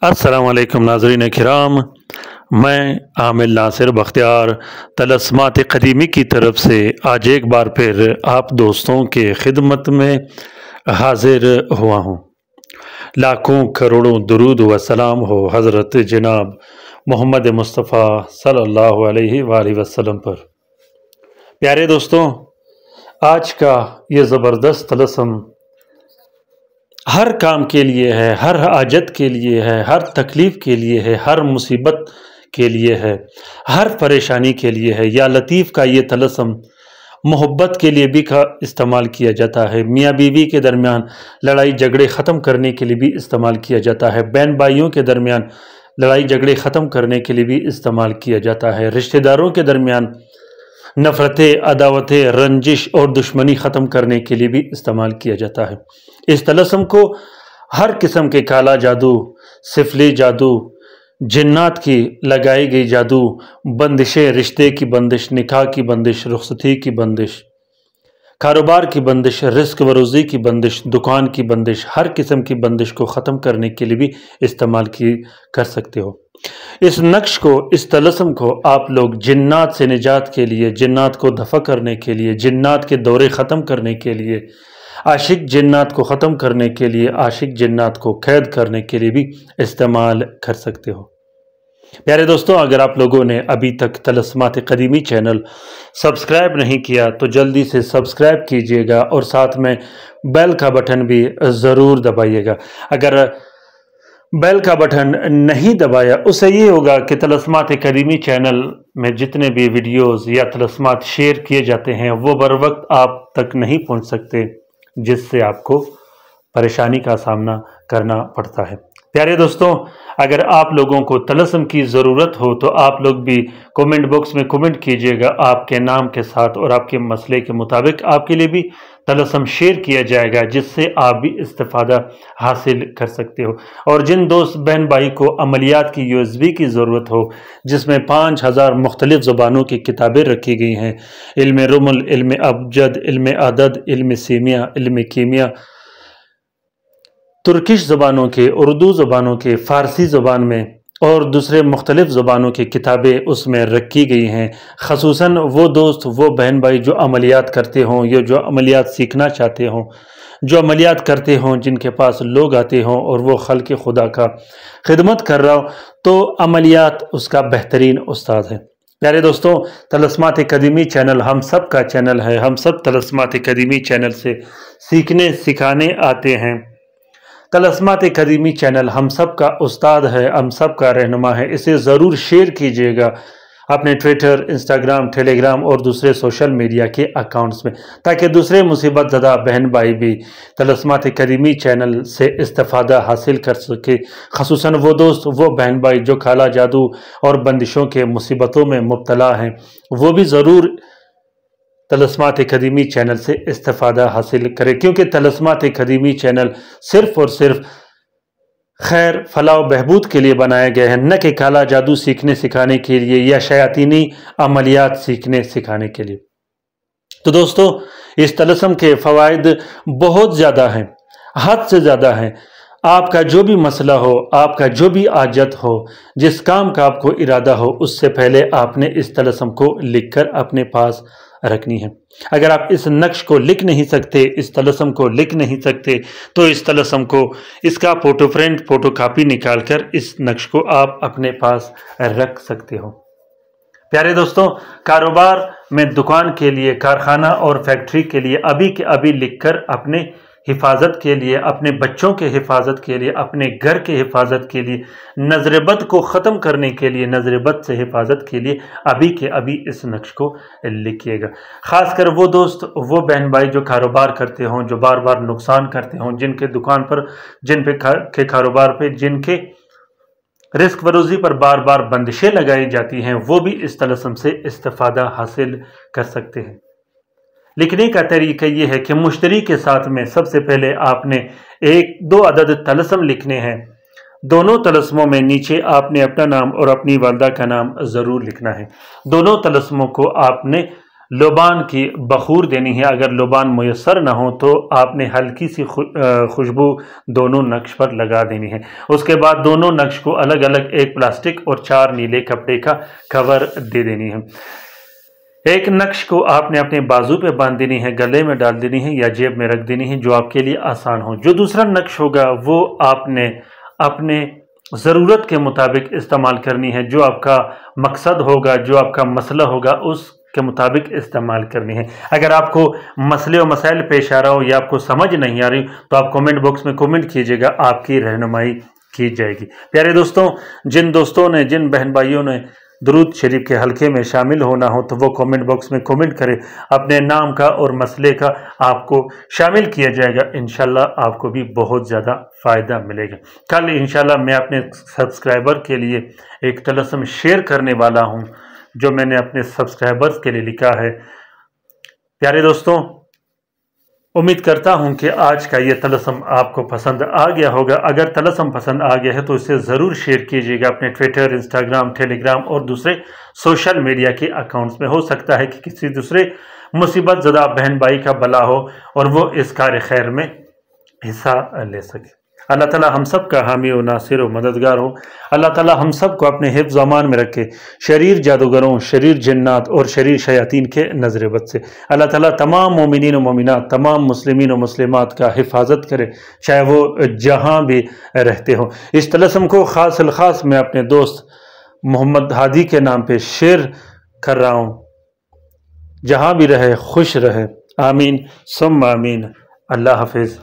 अस्सलाम वालेकुम नाज़रीन किराम। मैं आमिर नासिर बख्तियार तलस्मात क़दीमी की तरफ से आज एक बार फिर आप दोस्तों के खिदमत में हाजिर हुआ हूँ। लाखों करोड़ों दुरूद व सलाम हो हज़रत जनाब मोहम्मद मुस्तफ़ा सल्लल्लाहु अलैहि वसल्लम पर। प्यारे दोस्तों, आज का ये ज़बरदस्त तलस्म हर काम के लिए है, हर हाजत के लिए है, हर तकलीफ़ के लिए है, हर मुसीबत के लिए है, हर परेशानी के लिए है। या लतीफ़ का ये तलस्म मोहब्बत के लिए भी इस्तेमाल किया जाता है, मियाँ बीवी के दरमियान लड़ाई झगड़े ख़त्म करने के लिए भी इस्तेमाल किया जाता है, बहन भाइयों के दरमियान लड़ाई झगड़े ख़त्म करने के लिए भी इस्तेमाल किया जाता है, रिश्तेदारों के दरमियान नफ़रतें, अदावतें, रंजिश और दुश्मनी ख़त्म करने के लिए भी इस्तेमाल किया जाता है। इस तलस्म को हर किस्म के काला जादू, सिफली जादू, जिन्नात की लगाई गई जादू, बंदिशें, रिश्ते की बंदिश, निकाह की बंदिश, रुखसती की बंदिश, कारोबार की बंदिश, रिस्क व रोज़ी की बंदिश, दुकान की बंदिश, हर किस्म की बंदिश को ख़त्म करने के लिए भी इस्तेमाल कर सकते हो। इस नक्श को, इस तलस्म को आप लोग जिन्नात से निजात के लिए, जिन्नात को दफ़ा करने के लिए, जिन्नात के दौरे ख़त्म करने के लिए, आशिक जिन्नात को ख़त्म करने के लिए, आशिक जिन्नात को कैद करने के लिए भी इस्तेमाल कर सकते हो। प्यारे दोस्तों, अगर आप लोगों ने अभी तक तलस्मात क़दीमी चैनल सब्सक्राइब नहीं किया तो जल्दी से सब्सक्राइब कीजिएगा और साथ में बेल का बटन भी ज़रूर दबाइएगा। अगर बेल का बटन नहीं दबाया उससे ये होगा कि तलस्मात क़दीमी चैनल में जितने भी वीडियोस या तलस्मात शेयर किए जाते हैं वो बर वक्त आप तक नहीं पहुंच सकते, जिससे आपको परेशानी का सामना करना पड़ता है। प्यारे दोस्तों, अगर आप लोगों को तलस्म की ज़रूरत हो तो आप लोग भी कमेंट बॉक्स में कमेंट कीजिएगा आपके नाम के साथ, और आपके मसले के मुताबिक आपके लिए भी तलस्म शेयर किया जाएगा, जिससे आप भी इस्तिफ़ादा हासिल कर सकते हो। और जिन दोस्त बहन भाई को अमलियात की USB की ज़रूरत हो, जिसमें 5000 मुख्तलिफ़ ज़ुबानों की किताबें रखी गई हैं, इल्म रुमुल, इल्म अबजद, इल्म अदद, इल्म सीमिया, इल्म कीमिया, तुर्किश ज़ुबानों के, उर्दू ज़ुबानों के, फ़ारसी ज़ुबान में और दूसरे मुख्तलिफ़ ज़ुबानों की किताबें उसमें रखी गई हैं। ख़ुसूसन वो दोस्त, वो बहन भाई जो अमलियात करते हों या जो अमलियात सीखना चाहते हों, जो अमलियात करते हों, जिनके पास लोग आते हों और वो खल्क़ खुदा का खिदमत कर रहा हो, तो अमलियात उसका बेहतरीन उस्ताद है। प्यारे दोस्तों, तलस्मात क़दीमी चैनल हम सब का चैनल है। हम सब तलस्मात क़दीमी चैनल से सीखने सिखाने आते हैं। तलस्मात क़दीमी चैनल हम सब का उस्ताद है, हम सब का रहनुमा है। इसे ज़रूर शेयर कीजिएगा अपने ट्विटर, इंस्टाग्राम, टेलीग्राम और दूसरे सोशल मीडिया के अकाउंट्स में, ताकि दूसरे मुसीबत ज़दा बहन भाई भी तलस्मात क़दीमी चैनल से इस्तिफ़ादा हासिल कर सके। ख़ुसूसन वो दोस्त, वो बहन भाई जो काला जादू और बंदिशों के मुसीबतों में मुब्तला हैं, वो भी ज़रूर तलस्मात क़दीमी चैनल से इस्तिफ़ादा हासिल करें, क्योंकि तलस्मात क़दीमी चैनल सिर्फ़ और सिर्फ खैर, फलाह व बहबूद के लिए बनाया गया है, न कि काला जादू सीखने सिखाने के लिए या शयातीनी अमलियात सीखने सिखाने के लिए। तो दोस्तों, इस तलस्म के फ़वाइद बहुत ज़्यादा हैं, हद से ज़्यादा हैं। आपका जो भी मसला हो, आपका जो भी आजत हो, जिस काम का आपको इरादा हो, उससे पहले आपने इस तलस्म को लिखकर अपने पास रखनी है। अगर आप इस नक्श को लिख नहीं सकते, इस तलस्म को लिख नहीं सकते, तो इस तलस्म को, इसका फ़ोटो प्रिंट, फ़ोटो कापी निकाल कर इस नक्श को आप अपने पास रख सकते हो। प्यारे दोस्तों, कारोबार में, दुकान के लिए, कारखाना और फैक्ट्री के लिए अभी के अभी लिखकर अपने हिफाजत के लिए, अपने बच्चों के हिफाजत के लिए, अपने घर के हिफाजत के लिए, नज़रबद को ख़त्म करने के लिए, नज़रबद से हिफाजत के लिए अभी के अभी इस नक्श को लिखिएगा। ख़ासकर वो दोस्त, वो बहन भाई जो कारोबार करते हों, जो बार बार नुकसान करते हों, जिनके दुकान पर, जिन पे के कारोबार पे, जिनके रिस्क व रोज़ी पर बार बार बंदिशें लगाई जाती हैं, वो भी इस तलस्म से इस्तिफ़ादा हासिल कर सकते हैं। लिखने का तरीका ये है कि मुश्तरी के साथ में सबसे पहले आपने 1-2 अदद तलस्म लिखने हैं। दोनों तलस्मों में नीचे आपने अपना नाम और अपनी वालदा का नाम ज़रूर लिखना है। दोनों तलस्मों को आपने لوبان کی بخور دینی ہے۔ اگر لوبان میسر نہ ہو تو آپ نے ہلکی سی خوشبو دونوں نقش پر لگا دینی ہے۔ اس کے بعد دونوں نقش کو الگ الگ ایک پلاسٹک اور 4 نیلے کپڑے کا کور دے دینی ہے۔ ایک نقش کو آپ نے اپنے بازو پہ باندھ دینی ہے، گلے میں ڈال دینی ہے یا جیب میں رکھ دینی ہے، جو آپ کے لیے آسان ہو۔ جو دوسرا نقش ہوگا وہ آپ نے اپنے ضرورت کے مطابق استعمال کرنی ہے، جو آپ کا مقصد ہوگا، جو آپ کا مسئلہ ہوگا اس کے مطابق استعمال کرنی ہے۔ اگر آپ کو مسئلے و مسائل پیش آ رہا ہو یا آپ کو سمجھ نہیں آ رہی تو آپ کومنٹ باکس میں کومنٹ کیجئے گا، آپ کی رہنمائی کی جائے گی۔ پیارے دوستوں، جن دوستوں نے، جن بہن بھائیوں نے درود شریف کے حلقے میں شامل ہونا ہو تو وہ کومنٹ باکس میں کومنٹ کرے، اپنے نام کا اور مسئلے کا آپ کو شامل کیا جائے گا۔ انشاءاللہ آپ کو بھی بہت زیادہ فائدہ ملے گا۔ کل انشاءاللہ میں اپنے سبسکرائبر کے لیے ایک طلسم شیئر کرنے والا ہوں جو میں نے اپنے سبسکرائبرز کے لیے لکھا ہے۔ پیارے دوستوں، امید کرتا ہوں کہ آج کا یہ طلسم آپ کو پسند آ گیا ہوگا۔ اگر طلسم پسند آ گیا ہے تو اسے ضرور شیئر کیجیے گا اپنے ٹویٹر، انسٹاگرام، ٹیلی گرام اور دوسرے سوشل میڈیا کے اکاؤنٹس میں۔ ہو سکتا ہے کہ کسی دوسرے مصیبت زدہ بہن بھائی کا بھلا ہو اور وہ اس کار خیر میں حصہ لے سکے۔ اللہ تعالی ہم سب کا حامی و ناصر و مددگار ہو۔ اللہ تعالی ہم سب کو اپنے حفظ و امان میں رکھے، شریر جادوگروں، شریر جنات اور شریر شیاطین کے نظر بد سے۔ اللہ تعالی تمام مومنین و مومنات، تمام مسلمین و مسلمات کا حفاظت کرے، چاہے وہ جہاں بھی رہتے ہوں۔ اس طلسم کو خاص الخاص میں اپنے دوست محمد ہادی کے نام پہ شیئر کر رہا ہوں۔ جہاں بھی رہے خوش رہے، آمین ثم آمین۔ اللہ حافظ۔